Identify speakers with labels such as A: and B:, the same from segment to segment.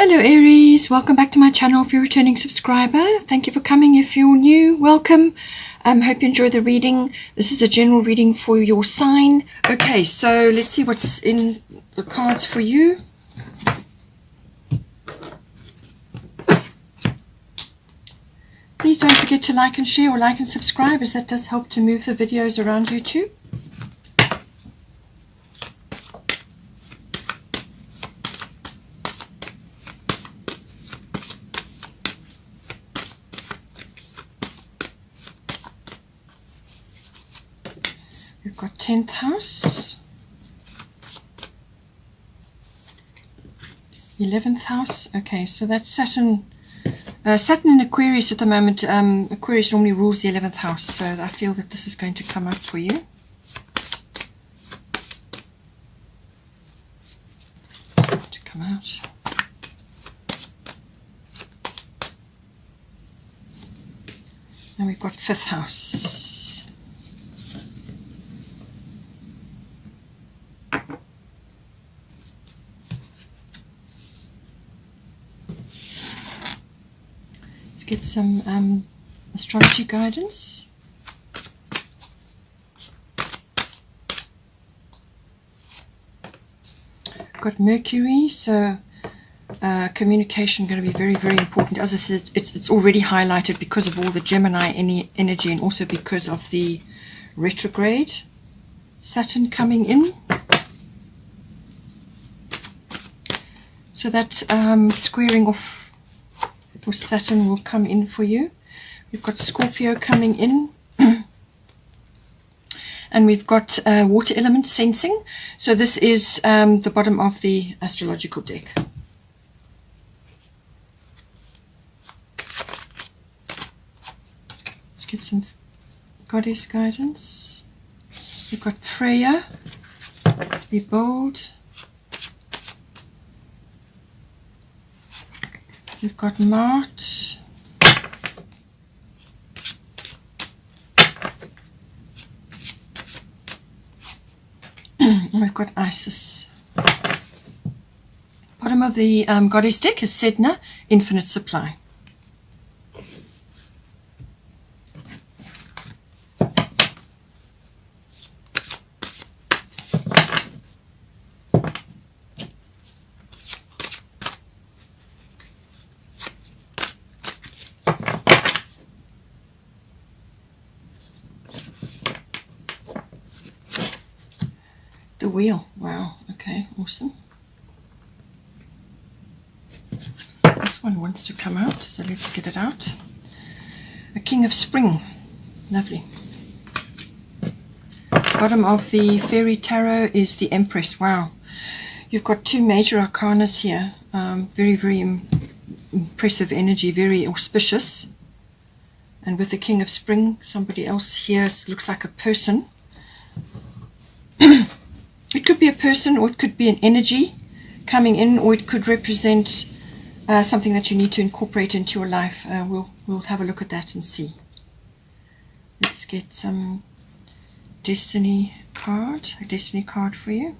A: Hello Aries, welcome back to my channel. If you're a returning subscriber, thank you for coming. If you're new, welcome. Hope you enjoy the reading. This is a general reading for your sign. Okay, so let's see what's in the cards for you. Please don't forget to like and share, or like and subscribe, as that does help to move the videos around YouTube. We've got 10th house, 11th house. Okay, so that's Saturn. Saturn in Aquarius at the moment. Aquarius normally rules the 11th house, so I feel that this is going to come up for you. To come out. Now we've got 5th house. Get some astrology guidance. Got Mercury, so communication going to be very, very important. As I said, it's already highlighted because of all the Gemini energy, and also because of the retrograde Saturn coming in. So that squaring off for Saturn will come in for you. We've got Scorpio coming in. And we've got water element sensing. So this is the bottom of the astrological deck. Let's get some goddess guidance. We've got Freya. Be bold. We've got Mart. And we've got Isis. Bottom of the goddess deck is Sedna, infinite supply. The wheel. Wow. Okay. Awesome. This one wants to come out, so let's get it out. A King of Spring. Lovely. Bottom of the Fairy Tarot is the Empress. Wow. You've got two major arcanas here. Very, very impressive energy. Very auspicious. And with the King of Spring, somebody else here. It looks like a person. It could be a person, or it could be an energy coming in, or it could represent something that you need to incorporate into your life. We'll have a look at that and see. Let's get some destiny card, a destiny card for you.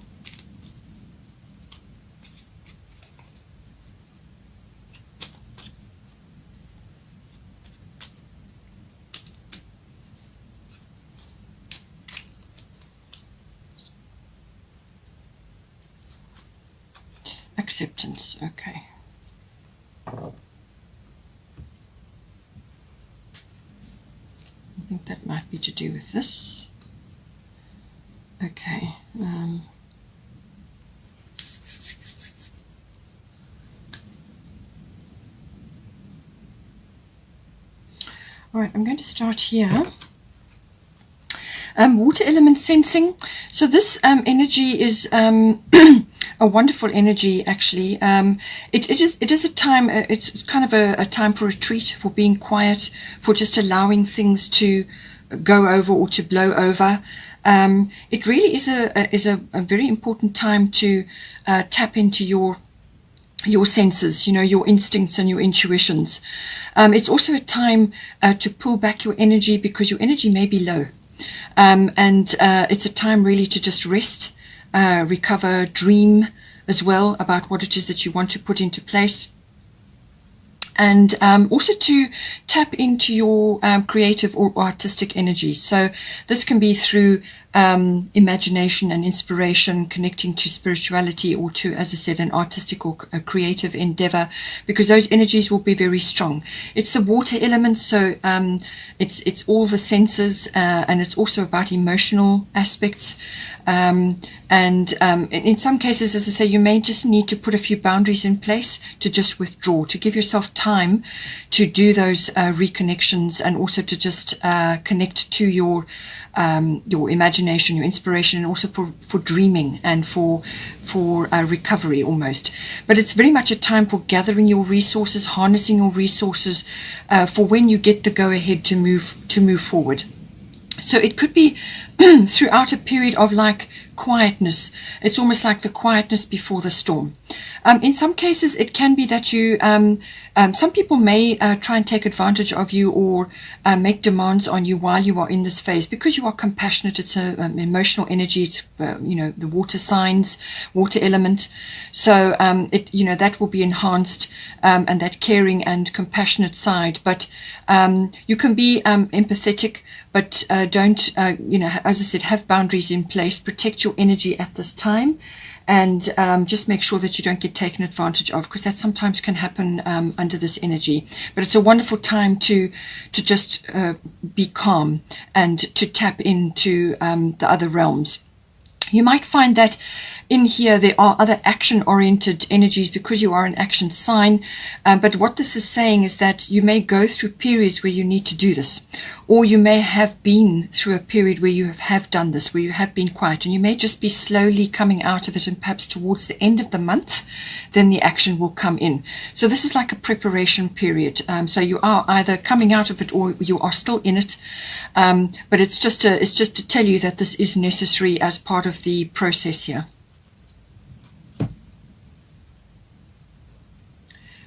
A: Acceptance. Okay. I think that might be to do with this. Okay. All right, I'm going to start here. Water element sensing. So this energy is a wonderful energy, actually. It is a time. It's kind of a time for retreat, for being quiet, for just allowing things to go over or to blow over. It really is a very important time to tap into your senses, your instincts and your intuitions. It's also a time to pull back your energy, because your energy may be low. And it's a time really to just rest, recover, dream, as well about what it is that you want to put into place. And also to tap into your creative or artistic energy. So this can be through imagination and inspiration, connecting to spirituality or to, as I said, an artistic or a creative endeavor, because those energies will be very strong. It's the water element, so it's all the senses, and it's also about emotional aspects. In some cases, as I say, you may just need to put a few boundaries in place to just withdraw, to give yourself time to do those reconnections, and also to just connect to your imagination, your inspiration, and also for dreaming and for recovery almost. But it's very much a time for gathering your resources, harnessing your resources for when you get the go ahead to move forward. So it could be throughout a period of like quietness. It's almost like the quietness before the storm. In some cases, it can be that you, some people may try and take advantage of you or make demands on you while you are in this phase, because you are compassionate. It's an emotional energy. It's, the water signs, water element. So, that will be enhanced, and that caring and compassionate side. But you can be empathetic, but don't, as I said, have boundaries in place, protect your energy at this time, and just make sure that you don't get taken advantage of, because that sometimes can happen under this energy. But it's a wonderful time to just be calm and to tap into the other realms. You might find that in here there are other action-oriented energies, because you are an action sign. But what this is saying is that you may go through periods where you need to do this, or you may have been through a period where you have done this, where you have been quiet, and you may just be slowly coming out of it, and perhaps towards the end of the month, then the action will come in. So this is like a preparation period. So you are either coming out of it or you are still in it. But it's just to tell you that this is necessary as part of the process here.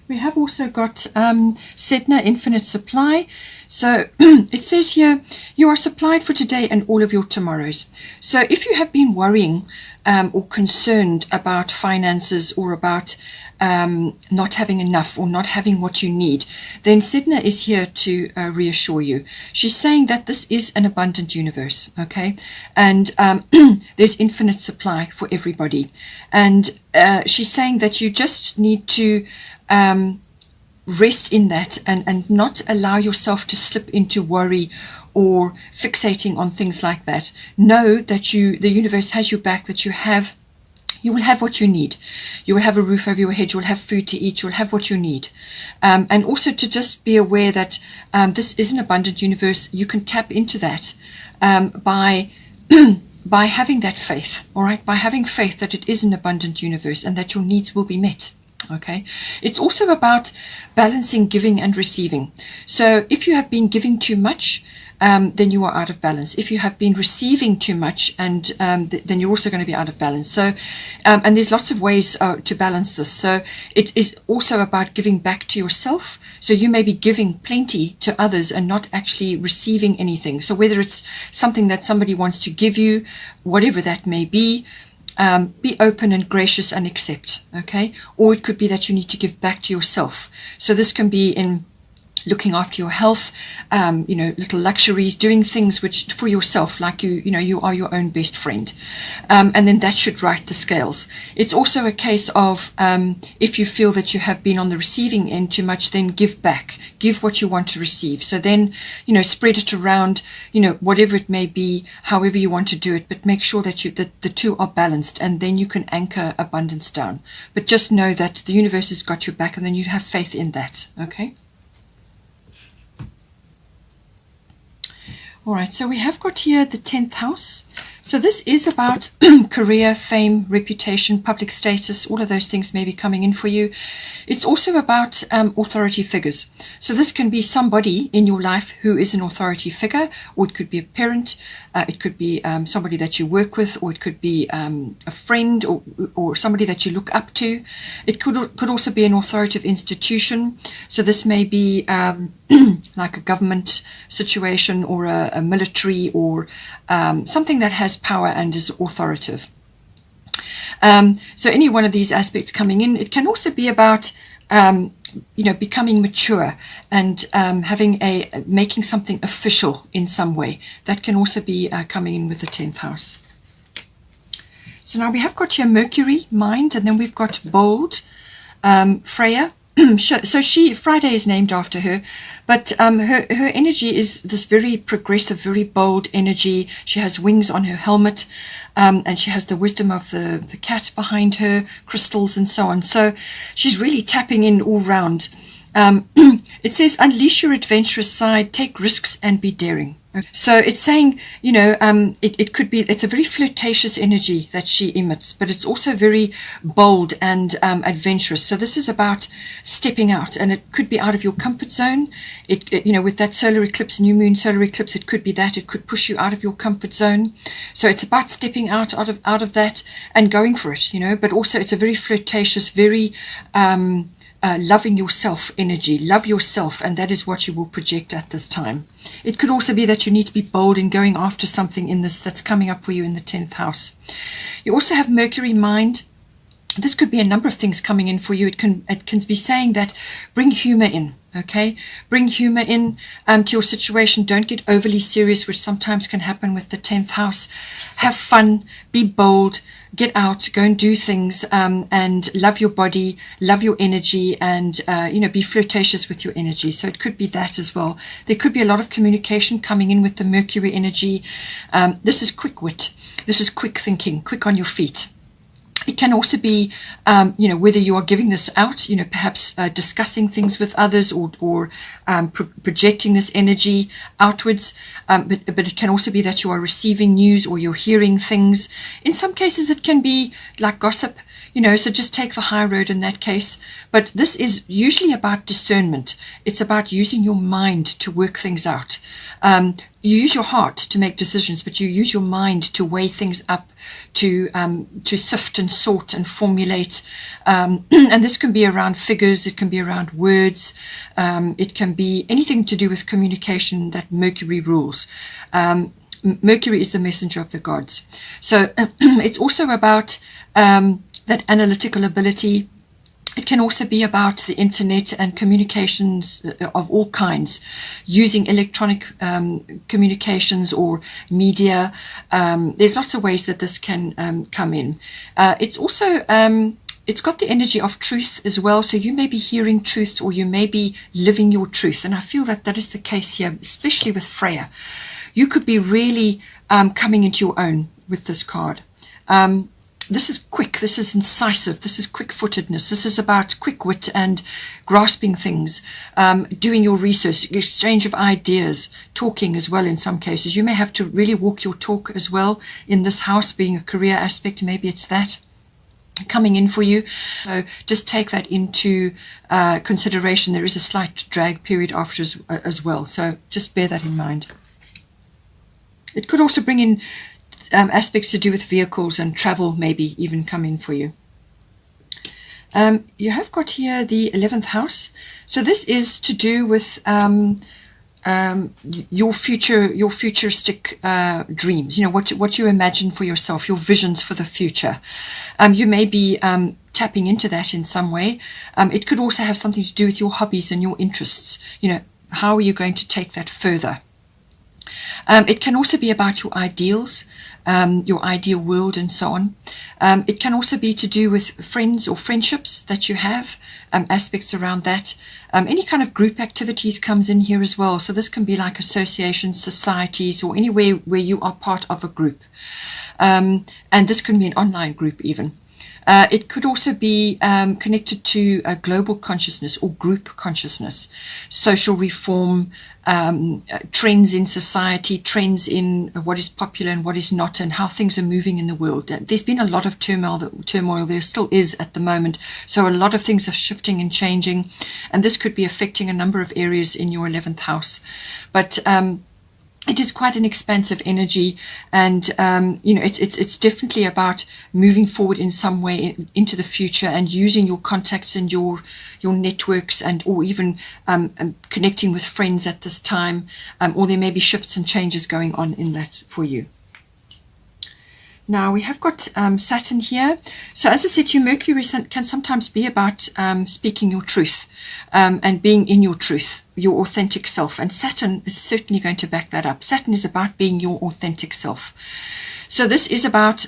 A: We have also got Sedna, infinite supply. So it says here, you are supplied for today and all of your tomorrows. So if you have been worrying or concerned about finances, or about not having enough or not having what you need, then Sedna is here to reassure you. She's saying that this is an abundant universe, okay? And there's infinite supply for everybody. And she's saying that you just need to rest in that, and not allow yourself to slip into worry or fixating on things like that. Know that the universe has your back, that you will have what you need. You will have a roof over your head. You will have food to eat. You will have what you need. And also to just be aware that this is an abundant universe. You can tap into that by having that faith, all right? By having faith that it is an abundant universe and that your needs will be met. Okay, it's also about balancing giving and receiving. So if you have been giving too much, then you are out of balance. If you have been receiving too much, and then you're also going to be out of balance. So, and there's lots of ways to balance this. So it is also about giving back to yourself. So you may be giving plenty to others and not actually receiving anything. So whether it's something that somebody wants to give you, whatever that may be open and gracious and accept, okay? Or it could be that you need to give back to yourself. So this can be in looking after your health, little luxuries, doing things which for yourself, like you are your own best friend. And then that should right the scales. It's also a case of if you feel that you have been on the receiving end too much, then give back. Give what you want to receive. So then, spread it around, whatever it may be, however you want to do it, but make sure that the two are balanced, and then you can anchor abundance down. But just know that the universe has got your back, and then you have faith in that, okay? All right, so we have got here the 10th house. So this is about career, fame, reputation, public status. All of those things may be coming in for you. It's also about authority figures. So this can be somebody in your life who is an authority figure, or it could be a parent, it could be somebody that you work with, or it could be a friend, or somebody that you look up to. It could also be an authoritative institution. So this may be like a government situation, or a military, or something that has power and is authoritative. So any one of these aspects coming in. It can also be about becoming mature and making something official in some way. That can also be coming in with the 10th house. So now we have got here Mercury, mind, and then we've got bold, Freya. So Friday is named after her, but her energy is this very progressive, very bold energy. She has wings on her helmet, and she has the wisdom of the cat behind her, crystals and so on. So she's really tapping in all round. It says, unleash your adventurous side, take risks and be daring. So it's saying, it could be, it's a very flirtatious energy that she emits, but it's also very bold and adventurous. So this is about stepping out, and it could be out of your comfort zone. With that solar eclipse, new moon solar eclipse, it could be that. It could push you out of your comfort zone. So it's about stepping out of that and going for it, but also it's a very flirtatious, very loving yourself energy. Love yourself, and that is what you will project at this time. It could also be that you need to be bold in going after something in this that's coming up for you in the 10th house. You also have Mercury, mind. This could be a number of things coming in for you. It can be saying that bring humor in. Okay, bring humor in to your situation. Don't get overly serious, which sometimes can happen with the 10th house. Have fun, be bold, get out, go and do things, and love your body, love your energy, and be flirtatious with your energy. So it could be that as well. There could be a lot of communication coming in with the Mercury energy. This is quick wit. This is quick thinking, quick on your feet. It can also be, whether you are giving this out, perhaps discussing things with others or projecting this energy outwards. But it can also be that you are receiving news or you're hearing things. In some cases, it can be like gossip, so just take the high road in that case. But this is usually about discernment. It's about using your mind to work things out. You use your heart to make decisions, but you use your mind to weigh things up, to sift and sort and formulate. And this can be around figures, it can be around words, it can be anything to do with communication that Mercury rules. Mercury is the messenger of the gods. So it's also about that analytical ability. It can also be about the internet and communications of all kinds, using electronic communications or media. There's lots of ways that this can come in. It's also, it's got the energy of truth as well. So you may be hearing truth, or you may be living your truth. And I feel that that is the case here, especially with Freya. You could be really coming into your own with this card. This is quick, this is incisive, this is quick-footedness, this is about quick wit and grasping things, doing your research, exchange of ideas, talking as well in some cases. You may have to really walk your talk as well in this house, being a career aspect. Maybe it's that coming in for you. So just take that into consideration. There is a slight drag period after as well, so just bear that in mind. It could also bring in aspects to do with vehicles and travel, maybe even come in for you. You have got here the 11th house. So this is to do with your futuristic dreams, what you imagine for yourself, your visions for the future. You may be tapping into that in some way. It could also have something to do with your hobbies and your interests. How are you going to take that further? It can also be about your ideals, your ideal world, and so on. It can also be to do with friends or friendships that you have, aspects around that. Any kind of group activities comes in here as well. So this can be like associations, societies, or anywhere where you are part of a group. And this can be an online group even. It could also be connected to a global consciousness or group consciousness, social reform, trends in society, trends in what is popular and what is not, and how things are moving in the world. There's been a lot of turmoil, there still is at the moment. So a lot of things are shifting and changing, and this could be affecting a number of areas in your 11th house. But it is quite an expansive energy, and it's definitely about moving forward in some way into the future and using your contacts and your networks, or even connecting with friends at this time, or there may be shifts and changes going on in that for you. Now we have got Saturn here. So as I said to you, Mercury can sometimes be about speaking your truth and being in your truth, your authentic self. And Saturn is certainly going to back that up. Saturn is about being your authentic self. So this is about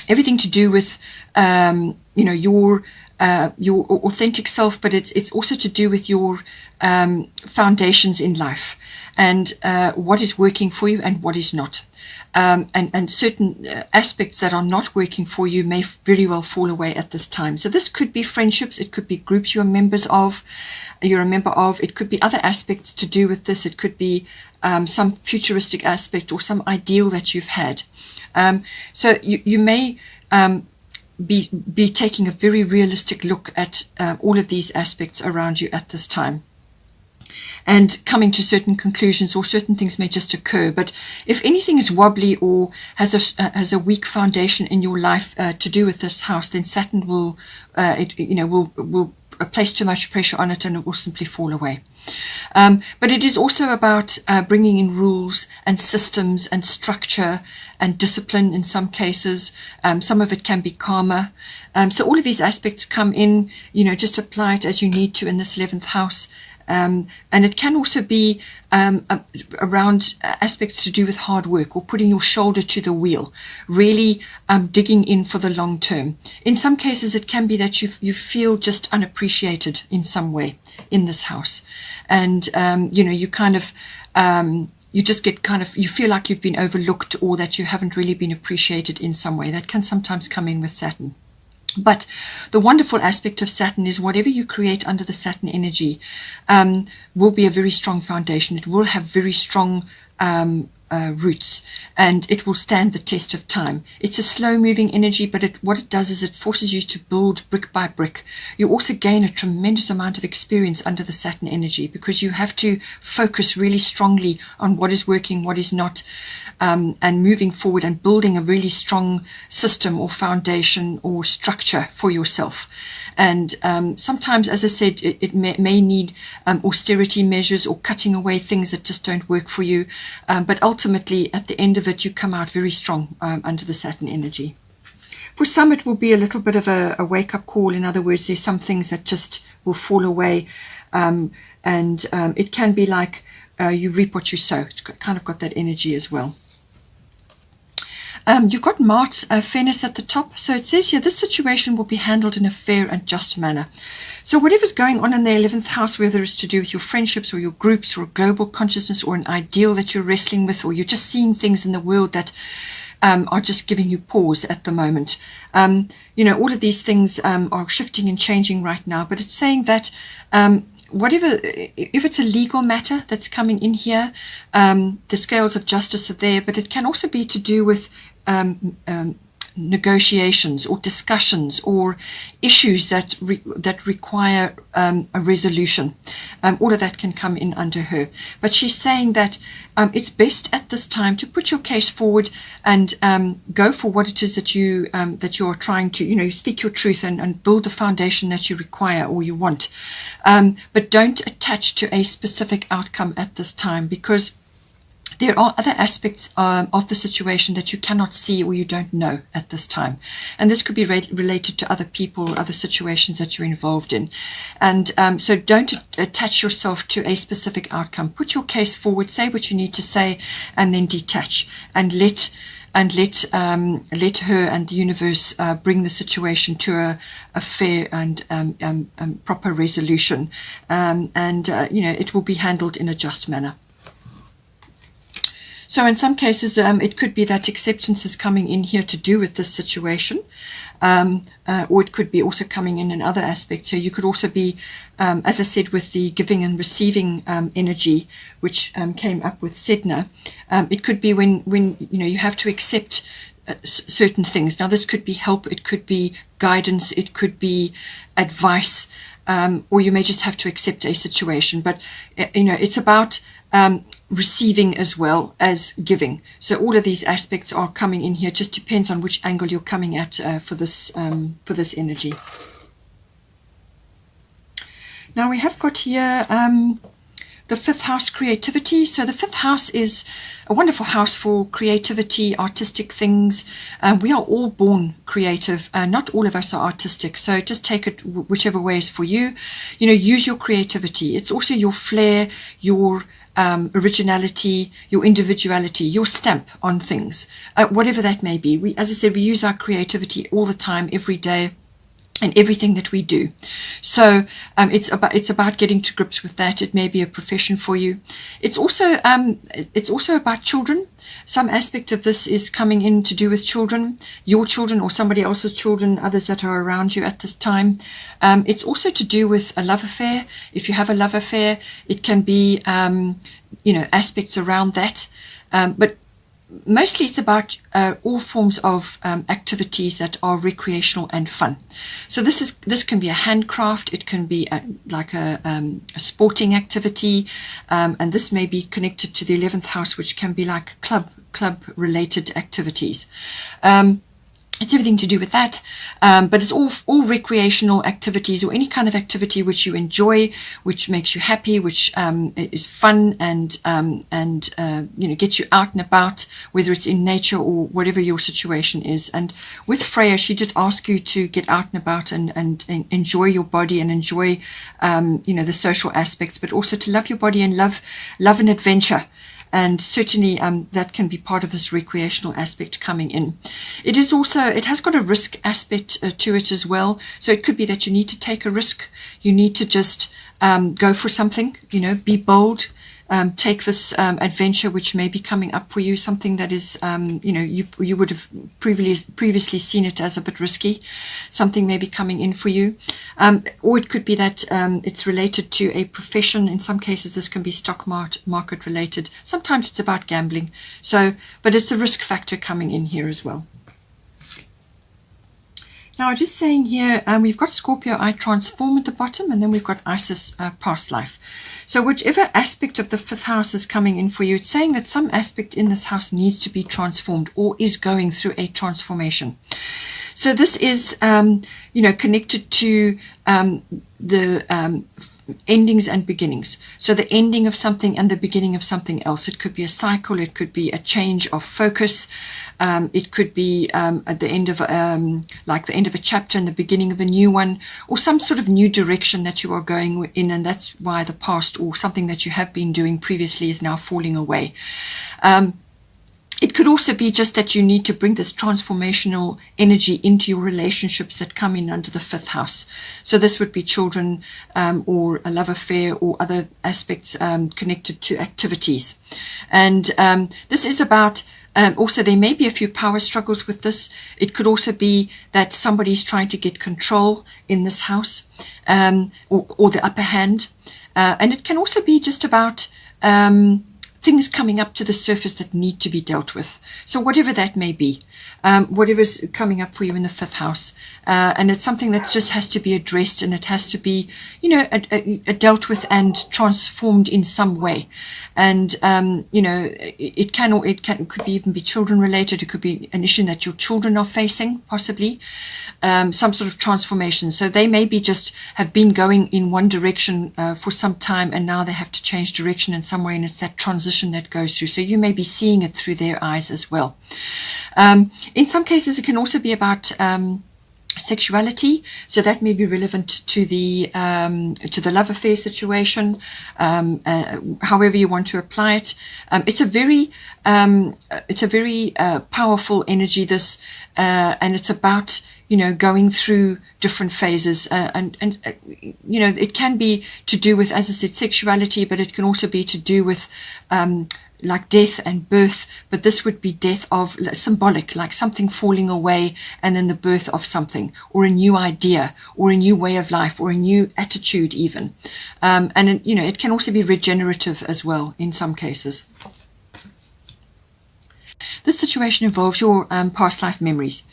A: everything to do with, your authentic self, but it's also to do with your foundations in life and what is working for you and what is not. And certain aspects that are not working for you may very well fall away at this time. So this could be friendships, it could be groups you're a member of, it could be other aspects to do with this. It could be some futuristic aspect or some ideal that you've had. So you may be taking a very realistic look at all of these aspects around you at this time, and coming to certain conclusions, or certain things may just occur. But if anything is wobbly or has a weak foundation in your life to do with this house, then Saturn will place too much pressure on it, and it will simply fall away. But it is also about bringing in rules and systems and structure and discipline in some cases. Some of it can be karma. So all of these aspects come in, just apply it as you need to in this 11th house. And it can also be around aspects to do with hard work, or putting your shoulder to the wheel, really digging in for the long term. In some cases, it can be that you feel just unappreciated in some way in this house. And, you kind of, you just get you feel like you've been overlooked, or that you haven't really been appreciated in some way. That can sometimes come in with Saturn. But the wonderful aspect of Saturn is whatever you create under the Saturn energy will be a very strong foundation. It will have very strong roots, and it will stand the test of time. It's a slow-moving energy, but what it does is it forces you to build brick by brick. You also gain a tremendous amount of experience under the Saturn energy, because you have to focus really strongly on what is working, what is not, and moving forward and building a really strong system or foundation or structure for yourself. And sometimes, as I said, it may need austerity measures or cutting away things that just don't work for you. But ultimately, at the end of it, you come out very strong under the Saturn energy. For some, it will be a little bit of a wake-up call. In other words, there's some things that just will fall away. And it can be like you reap what you sow. It's kind of got that energy as well. You've got Mars, Venus at the top. So it says here, this situation will be handled in a fair and just manner. So whatever's going on in the 11th house, whether it's to do with your friendships or your groups or a global consciousness or an ideal that you're wrestling with, or you're just seeing things in the world that are just giving you pause at the moment. All of these things are shifting and changing right now. But it's saying that whatever, if it's a legal matter that's coming in here, the scales of justice are there, but it can also be to do with negotiations or discussions or issues that require a resolution. All of that can come in under her. But she's saying that it's best at this time to put your case forward and go for what it is that you are trying to, speak your truth and build the foundation that you require or you want. But don't attach to a specific outcome at this time, because there are other aspects of the situation that you cannot see or you don't know at this time. And this could be related to other people or other situations that you're involved in. And so don't attach yourself to a specific outcome. Put your case forward, say what you need to say, and then detach and let her and the universe bring the situation to a fair and proper resolution. It will be handled in a just manner. So in some cases, it could be that acceptance is coming in here to do with this situation, or it could be also coming in other aspects. So you could also be, as I said, with the giving and receiving energy, which came up with Sedna. It could be when you have to accept certain things. Now, this could be help, it could be guidance, it could be advice, or you may just have to accept a situation. But it's about receiving as well as giving. So all of these aspects are coming in here. It just depends on which angle you're coming at for this energy. Now we have got here the fifth house, creativity. So the fifth house is a wonderful house for creativity, artistic things. We are all born creative. Not all of us are artistic. So just take it whichever way is for you. You know, use your creativity. It's also your flair, your originality, your individuality, your stamp on things, whatever that may be. We, as I said, we use our creativity all the time, every day, and everything that we do. So it's about getting to grips with that. It may be a profession for you. It's also about children. Some aspect of this is coming in to do with children, your children or somebody else's children, others that are around you at this time. It's also to do with a love affair. If you have a love affair, it can be you know, aspects around that, but mostly it's about all forms of activities that are recreational and fun. So this can be a handcraft, it can be like a sporting activity, and this may be connected to the 11th house, which can be like club related activities. It's everything to do with that, but it's all recreational activities, or any kind of activity which you enjoy, which makes you happy, which is fun and you know, gets you out and about, whether it's in nature or whatever your situation is. And with Freya, she did ask you to get out and about and enjoy your body and enjoy you know, the social aspects, but also to love your body and love and adventure. And certainly that can be part of this recreational aspect coming in. It is also, it has got a risk aspect to it as well. So it could be that you need to take a risk. You need to just go for something, you know, be bold. Take this adventure which may be coming up for you, something that is, you know, you would have previously seen it as a bit risky. Something may be coming in for you. Or it could be that it's related to a profession. In some cases, this can be stock market related. Sometimes it's about gambling. So, but it's the risk factor coming in here as well. Now, just saying here, we've got Scorpio, I transform at the bottom, and then we've got Isis, past life. So whichever aspect of the fifth house is coming in for you, it's saying that some aspect in this house needs to be transformed or is going through a transformation. So this is, you know, connected to the endings and beginnings. So the ending of something and the beginning of something else. It could be a cycle. It could be a change of focus. It could be at the end of like the end of a chapter and the beginning of a new one, or some sort of new direction that you are going in, and that's why the past or something that you have been doing previously is now falling away. It could also be just that you need to bring this transformational energy into your relationships that come in under the fifth house. So this would be children, or a love affair, or other aspects connected to activities. And this is about, also there may be a few power struggles with this. It could also be that somebody's trying to get control in this house, or the upper hand. And it can also be just about things coming up to the surface that need to be dealt with. So whatever that may be, whatever's coming up for you in the fifth house, and it's something that just has to be addressed, and it has to be, you know, dealt with and transformed in some way. And you know, it could be even be children related. It could be an issue that your children are facing, possibly some sort of transformation. So they maybe just have been going in one direction for some time, and now they have to change direction in some way, and it's that transition that goes through. So you may be seeing it through their eyes as well. In some cases, it can also be about sexuality, so that may be relevant to the love affair situation, however you want to apply it. It's a very powerful energy, this, and it's about, you know, going through different phases, and you know, it can be to do with, as I said, sexuality, but it can also be to do with like death and birth. But this would be death of symbolic, like something falling away, and then the birth of something, or a new idea, or a new way of life, or a new attitude even. And you know, it can also be regenerative as well in some cases. This situation involves your past life memories.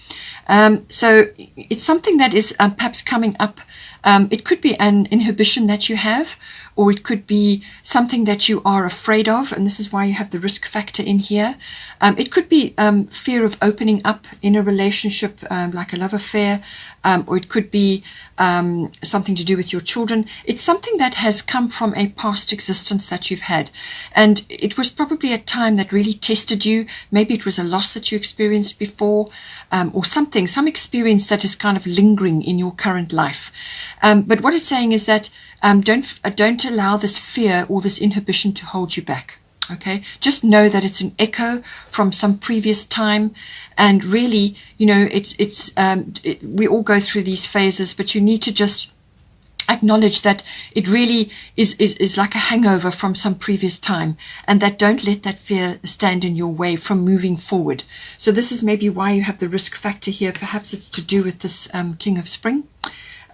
A: So it's something that is perhaps coming up. It could be an inhibition that you have, or it could be something that you are afraid of, and this is why you have the risk factor in here. It could be fear of opening up in a relationship, like a love affair, or it could be something to do with your children. It's something that has come from a past existence that you've had, and it was probably a time that really tested you. Maybe it was a loss that you experienced before, or some experience that is kind of lingering in your current life. But what it's saying is that don't allow this fear or this inhibition to hold you back. Okay, just know that it's an echo from some previous time, and really, you know, we all go through these phases, but you need to just acknowledge that it really is like a hangover from some previous time, and that don't let that fear stand in your way from moving forward. So this is maybe why you have the risk factor here. Perhaps it's to do with this King of Spring,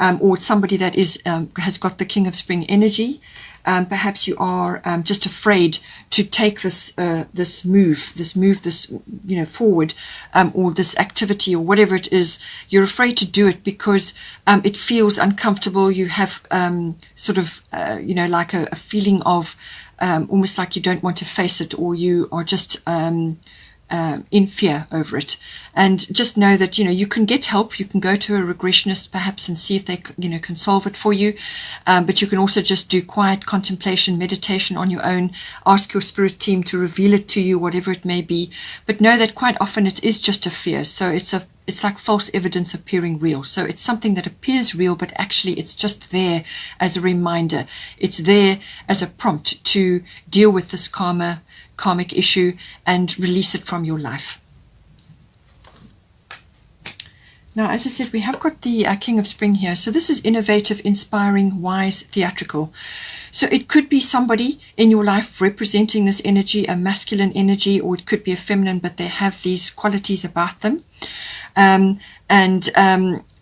A: or somebody that has got the King of Spring energy. Perhaps you are just afraid to take this move, you know, forward, or this activity, or whatever it is. You're afraid to do it because it feels uncomfortable. You have sort of, you know, like a feeling of almost like you don't want to face it, or you are just in fear over it. And just know that, you know, you can get help. You can go to a regressionist perhaps and see if they, you know, can solve it for you. But you can also just do quiet contemplation, meditation on your own. Ask your spirit team to reveal it to you, whatever it may be. But know that quite often it is just a fear. So it's like false evidence appearing real. So it's something that appears real, but actually it's just there as a reminder. It's there as a prompt to deal with this karmic issue and release it from your life. Now, as I said, we have got the King of Spring here. So this is innovative, inspiring, wise, theatrical. So it could be somebody in your life representing this energy, a masculine energy, or it could be a feminine, but they have these qualities about them.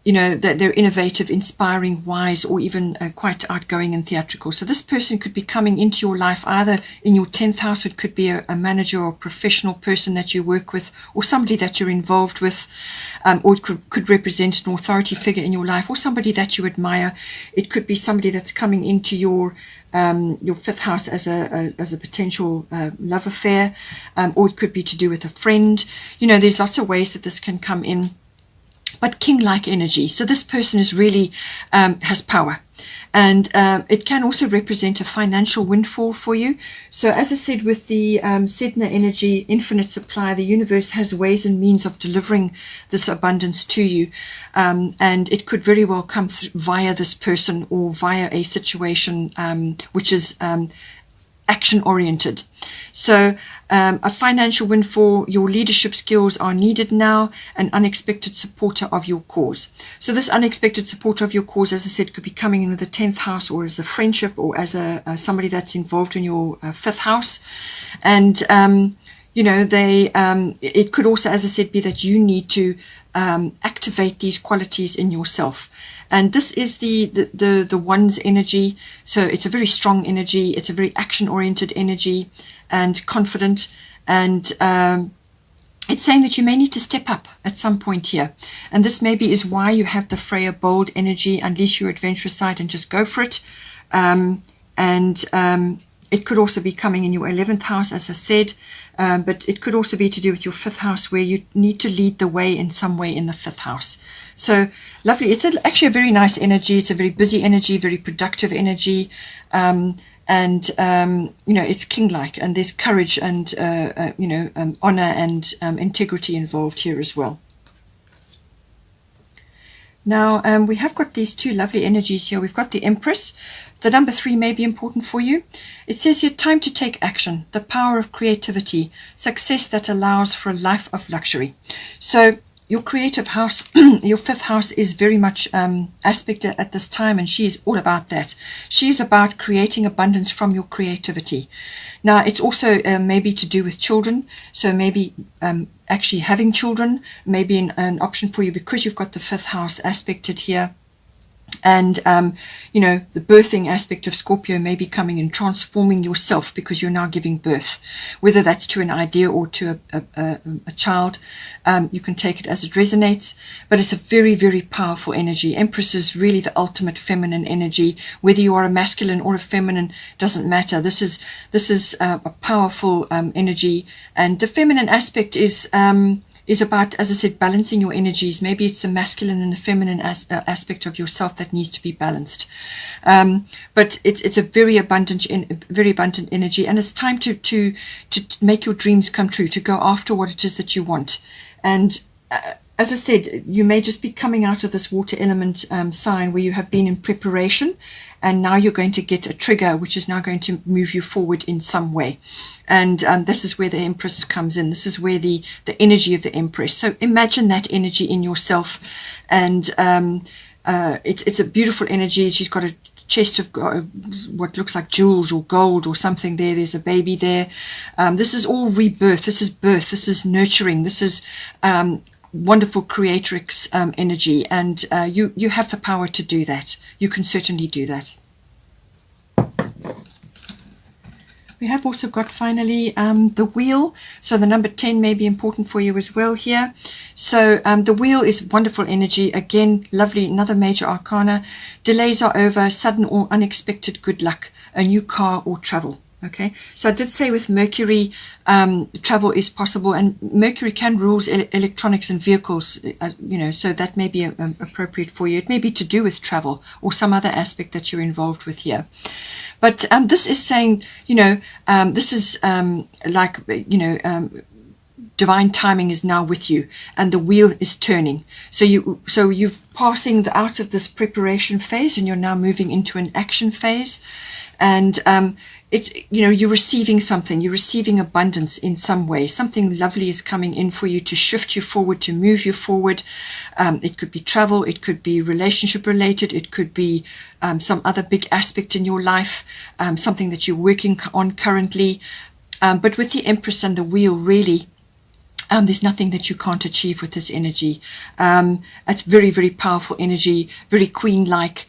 A: You know, that they're innovative, inspiring, wise, or even quite outgoing and theatrical. So this person could be coming into your life either in your 10th house. It could be a manager or professional person that you work with, or somebody that you're involved with, or it could represent an authority figure in your life, or somebody that you admire. It could be somebody that's coming into your 5th house as a potential love affair, or it could be to do with a friend. You know, there's lots of ways that this can come in. But king-like energy. So this person is really has power, and it can also represent a financial windfall for you. So as I said, with the Sedna energy, infinite supply, the universe has ways and means of delivering this abundance to you, and it could very well come via this person or via a situation which is action-oriented. So a financial windfall, your leadership skills are needed now, an unexpected supporter of your cause. So this unexpected supporter of your cause, as I said, could be coming in with the 10th house, or as a friendship, or as somebody that's involved in your 5th house. And you know, it could also, as I said, be that you need to activate these qualities in yourself. And this is the one's energy. So it's a very strong energy. It's a very action-oriented energy and confident. And it's saying that you may need to step up at some point here. And this maybe is why you have the Freya bold energy. Unleash your adventurous side and just go for it. It could also be coming in your 11th house, as I said, but it could also be to do with your 5th house, where you need to lead the way in some way in the 5th house. So lovely. It's actually a very nice energy. It's a very busy energy, very productive energy. You know, it's king-like, and there's courage and, you know, honor and integrity involved here as well. Now, we have got these two lovely energies here. We've got the Empress. The number 3 may be important for you. It says here, time to take action, the power of creativity, success that allows for a life of luxury. So your creative house, your 5th house, is very much aspected at this time, and she is all about that. She is about creating abundance from your creativity. Now, it's also maybe to do with children. So maybe actually having children may be an option for you, because you've got the 5th house aspected here. And, you know, the birthing aspect of Scorpio may be coming and transforming yourself because you're now giving birth, whether that's to an idea or to a child. You can take it as it resonates, but it's a very, very powerful energy. Empress is really the ultimate feminine energy. Whether you are a masculine or a feminine, doesn't matter. This is a powerful energy, and the feminine aspect is about, as I said, balancing your energies. Maybe it's the masculine and the feminine aspect of yourself that needs to be balanced. But it's a very abundant energy, and it's time to make your dreams come true, to go after what it is that you want. And as I said, you may just be coming out of this water element sign where you have been in preparation, and now you're going to get a trigger which is now going to move you forward in some way. And this is where the Empress comes in. This is where the energy of the Empress. So imagine that energy in yourself. And it's a beautiful energy. She's got a chest of what looks like jewels or gold or something there. There's a baby there. This is all rebirth. This is birth. This is nurturing. This is wonderful creatrix energy. And you have the power to do that. You can certainly do that. We have also got finally the wheel. So the number 10 may be important for you as well here. So the wheel is wonderful energy. Again, lovely, another major arcana. Delays are over, sudden or unexpected good luck, a new car or travel. Okay, so I did say with Mercury, travel is possible, and Mercury can rule electronics and vehicles, you know, so that may be appropriate for you. It may be to do with travel or some other aspect that you're involved with here. But this is saying, you know, this is like, you know, divine timing is now with you, and the wheel is turning. So you're passing out of this preparation phase, and you're now moving into an action phase. And it's, you know, you're receiving something, you're receiving abundance in some way. Something lovely is coming in for you to shift you forward, to move you forward. It could be travel, it could be relationship related, it could be some other big aspect in your life, something that you're working on currently. But with the Empress and the wheel, really, there's nothing that you can't achieve with this energy. It's very, very powerful energy, very queen-like.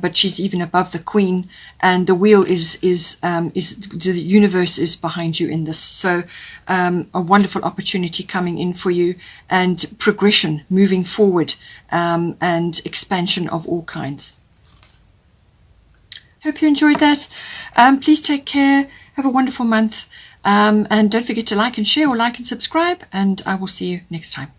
A: But she's even above the queen, and the wheel is the universe is behind you in this. So a wonderful opportunity coming in for you, and progression, moving forward, and expansion of all kinds. Hope you enjoyed that. Please take care. Have a wonderful month. And don't forget to like and share, or like and subscribe, and I will see you next time.